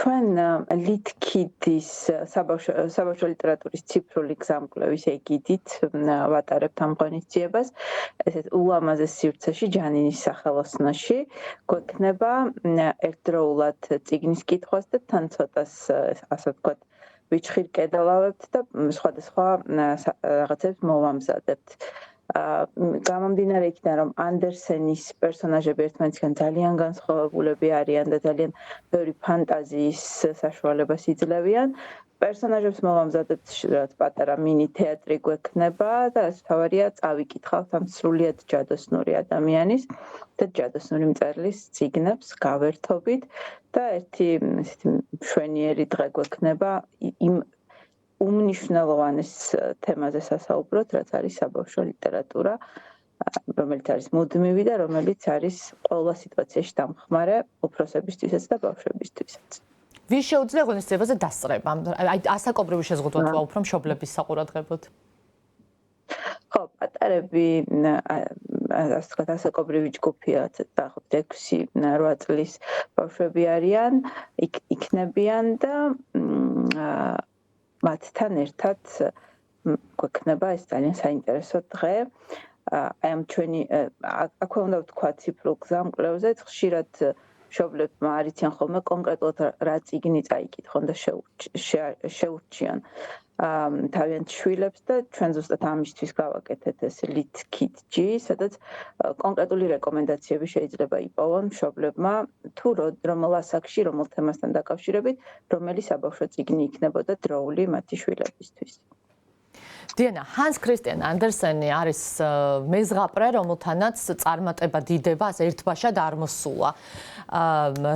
ჩვენ ლითქიდის საბავშვო ლიტერატურის ციფრული გზამკვლევის ეგიდით ვატარებთ ამ ღონისძიებას. ესეთ ულამაზეს სივრცეში ჯანინის სახელოსნოში გვექნება ერთდროულად წიგნის კითხვას და თან ცოტას ასე ვთქვათ ვიჩხირ კედელავებთ და სხვადასხვა რაღაცებს მოვამზადებთ. გამომდინარე იქიდან, რომ ანდერსენის პერსონაჟები ერთმანეთისგან ძალიან განსხვავებულები არიან და ძალიან ბევრი ფანტაზიის საშუალებას იძლევიან, პერსონაჟებს მოვამზადებთ რაღაც პატარა მინი თეატრი გვექნება და ეს თავარია წავიკითხავთ ამ სრულიად ჯადოსნური ადამიანის და ჯადოსნური მწერლის წიგნებს გავერთობით და ერთი ესეთი მშვენიერი დღე გვექნება იმ უმნიშვნელოვანეს თემაზე სასაუბროთ, რაც არის საბავშვო ლიტერატურა, რომელიც არის მუდმივი და რომელიც არის ყველა სიტუაციაში დამხმარე უფროსებისთვისაც და ბავშვებისთვისაც. ვის შეუძლია ღონისძიებაზე დასწრება? აი ასაკობრივი შეზღუდვა თუ უფრო მშობლების საყურადღებოდ? ხო, პატარები, ასე ვთქვათ, ასაკობრივი ჯგუფია, დაახლოებით 6-8 წლის ბავშვები არიან, იქნებიან და მათთან ერთად გვექნება ეს ძალიან საინტერესო დღე. აი ამ ჩვენი აქვე უნდა ვთქვა ციფრულ გზამკვლევზე, ხშირად მშობლებმა არ იციან ხოლმე კონკრეტულად რა წიგნი წაიკითხონ და შეურჩიონ თავიანთ შვილებს და ჩვენ ზუსტად ამისთვის გავაკეთეთ ეს ლითქიძი, სადაც კონკრეტული რეკომენდაციები შეიძლება იპოვონ მშობლებმა თუ რომელ ასაკში, რომელ თემასთან დაკავშირებით, რომელი საბავშვო წიგნი იქნებოდა დროული მათი შვილებისთვის. დიანა, ჰანს ქრისტიან ანდერსენი არის მეზღაპრე, რომელთანაც წარმატება დიდება ასე ერთბაშად არ მოსულა.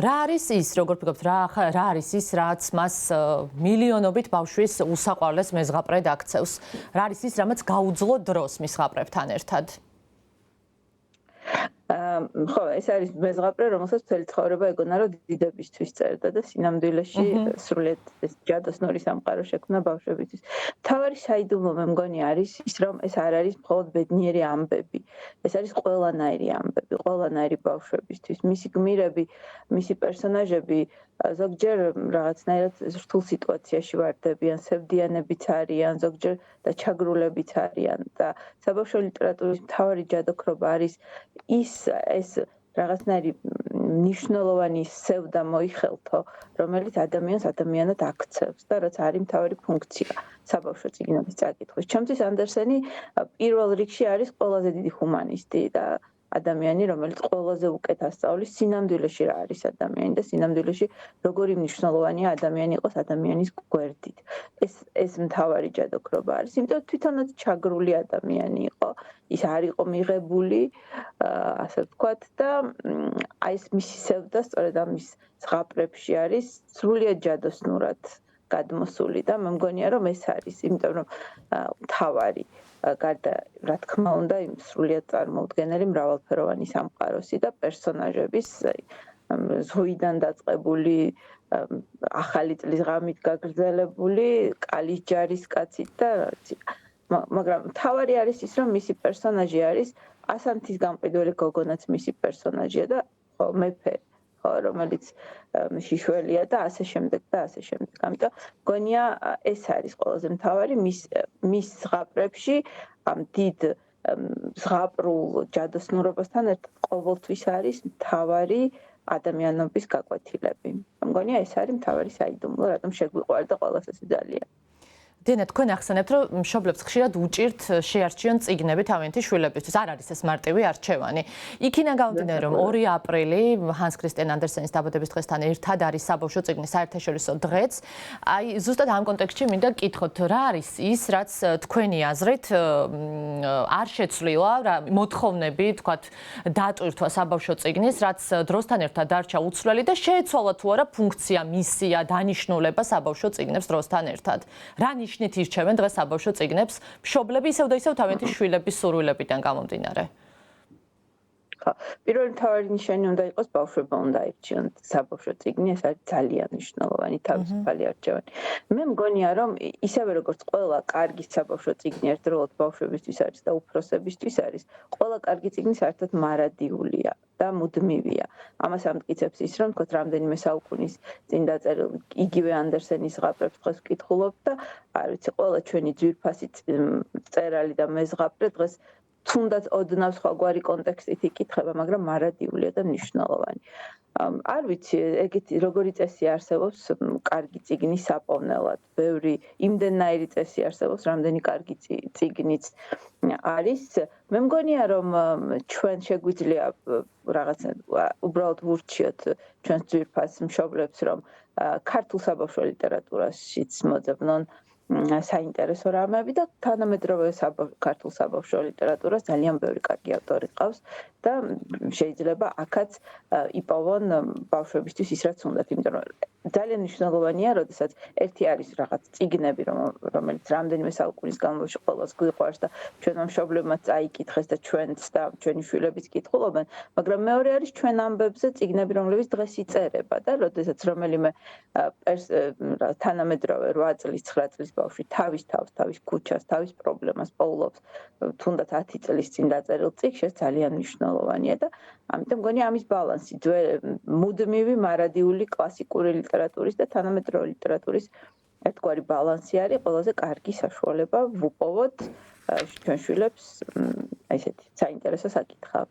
რა არის ის, როგორ ფიქრობთ, რა არის ის, რაც მას მილიონობით ბავშვის უსაყვარლეს მეზღაპრედ აქცევს? რა არის ის, რამაც გაუძლო დროს მის ღაპრებთან ერთად? ხო, ეს არის მეზღაპრე, რომელსაც მთელი ცხოვრება ეგონა, რომ დიდებისთვის წერდა და სინამდვილეში სრულიად ეს ჯადოსნური სამყარო შექმნა ბავშვებისთვის. მთავარი საიდუმლო მე მგონი არის ის, რომ ეს არ არის მხოლოდ ბედნიერი ამბები. ეს არის ყველანაირი ამბები, ყველანაირი ბავშვებისთვის. მისი გმირები, მისი პერსონაჟები ზოგჯერ რაღაცნაირად რთულ სიტუაციაში ვარდებიან, სევდიანებიც არიან, ზოგჯერ და ჩაგრულებიც არიან და საბავშვო ლიტერატურის მთავარი ჯადოქრობა არის ეს რაღაცნაირი მნიშვნელოვანი სევდა მოიხელთო, რომელიც ადამიანს ადამიანად აქცევს და რაც არის მთავარი ფუნქცია საბავშვო წიგნების წაკითხვის. ჩემთვის ანდერსენი პირველ რიგში არის ყველაზე დიდი ჰუმანისტი და ადამიანი, რომელიც ყველაზე უკეთ ასწავლის სინამდვილეში რა არის ადამიანი და სინამდვილეში როგორი მნიშვნელოვანია ადამიანი იყოს ადამიანის გვერდით. ეს მთავარი ჯადოქრობა არის, იმიტომ რომ თვითონაც ჩაგრული ადამიანი იყო, ის არ იყო მიღებული, ასე ვთქვათ და აი ეს მისი სევდა სწორედ ამის ზღაპრებში არის სრულიად ჯადოსნურად გადმოსული და მე მგონია რომ ეს არის, იმიტომ რომ მთავარი გარდა რა თქმა უნდა იმ სრულიად წარმოუდგენელი მრავალფეროვანი სამყაროსი და პერსონაჟების ზღვიდან დაწყებული ახალი წლის ღამით გაგრძელებული კალის ჯარისკაცით და მაგრამ მთავარი არის ის რომ მისი პერსონაჟი არის ასანთის გამყიდველი გოგონაც მისი პერსონაჟია და მეფე რომელიც შიშველია და ასე შემდეგ და ასე შემდეგ. ამიტომ გონია ეს არის ყველაზე მთავარი მის ზღაპრებში ამ დიდ ზღაპრულ ჯადოსნურობასთან ერთად ყოველთვის არის მთავარი ადამიანობის გაკვეთილები. მგონია ეს არის მთავარი საიდუმლო, რატომ შეგვიყვარდა ყველას ესე ძალიან. დენა, თქვენ ახსენებთ, რომ მშობლებს ხშირად უჭირთ შეარჩიონ წიგნები თავიანთი შვილებისთვის. არ არის ეს მარტივი არჩევანი. იქიდან გამომდინარე, რომ 2 აპრილი ჰანს ქრისტიან ანდერსენის დაბადების დღესთან ერთად არის საბავშვო წიგნის საერთაშორისო დღეც. აი, ზუსტად ამ კონტექსტში მინდა გკითხოთ, რა არის ის, რაც თქვენი აზრით არ შეცვლილა, მოთხოვნები, თქვათ, დატვირთვა საბავშვო წიგნის, რაც დროსთან ერთად დარჩა უცვლელი და შეეცვალა თუ არა ფუნქცია, მისია, დანიშნულება საბავშვო წიგნებს დროსთან ერთად. რა ნიშნით ირჩევენ დღეს საბავშვო წიგნებს მშობლები ისევ და ისევ თავიანთი შვილების სურვილებიდან გამომდინარე? ხა. პირველი მთავარი ნიშანი უნდა იყოს ბავშვებმა უნდა აირჩიონ საბავშვო წიგნი, ეს არის ძალიან მნიშვნელოვანი თავისუფალი არჩევანი. მე მგონია რომ ისევე როგორც ყველა კარგი საბავშვო წიგნი ერთდროულად ბავშვებისთვის არის და უფროსებისთვის არის, ყველა კარგი წიგნი საერთოდ მარადიულია და მუდმივია. ამას ამტკიცებს ის, რომ თქო რამდენიმე საუკუნის წინ დაწერილი იგივე ანდერსენის ზღაპრებს დღეს ვკითხულობ და არ ვიცი, ყველა ჩვენი ძვირფასი წერალი და მეზღაპრე დღეს თუნდაც ოდნავ სხვაგვარი კონტექსტით იკითხება, მაგრამ მარადიულია და მნიშვნელოვანი. არ ვიცი, ეგეთი როგორი წესი არსებობს კარგი წიგნის საპოვნელად. ბევრი იმდენნაირი წესი არსებობს, რამდენი კარგი წიგნიც არის. მე მგონია რომ ჩვენ შეგვიძლია რაღაცა უბრალოდ ვურჩიოთ ჩვენს ძვირფას მშობლებს, რომ ქართულ საბავშვო ლიტერატურაშიც მოძებნონ საინტერესო რამები და თანამედროვე ქართულ საბავშვო ლიტერატურას ძალიან ბევრი კარგი ავტორი ყავს და შეიძლება აქაც იპოვონ ბავშვებისთვის ის რაც უნდათ, იმიტომ რომ ძალიან მნიშვნელოვანია, როდესაც ერთი არის რაღაც წიგნები, რომელიც რამდენიმე საუკუნის განმავლობაში ყველას გვიყვარს და ჩვენმა მშობლებმა წაიკითხეს და ჩვენც და ჩვენი შვილებიც კითხულობენ, მაგრამ მეორე არის ჩვენ ამბებზე წიგნები, რომლებიც დღეს იწერება და როდესაც რომელიმე თანამედროვე 8 წლის, 9 წლის ბავშვი თავის თავს, თავის ქუჩას, თავის პრობლემას პოულობს, თუნდაც 10 წლის წინ დაწერილ წიგნში, ეს ძალიან მნიშვნელოვანია და ამიტომ მგონია ამის ბალანსი, მუდმივი, მარადიული, კლასიკური ლიტერატურის და თანამედროვე ლიტერატურის ერთგვარი ბალანსი არის ყველაზე კარგი საშუალება ვუპოვოთ ჩვენ შვილებს ესეთი საინტერესო საკითხი.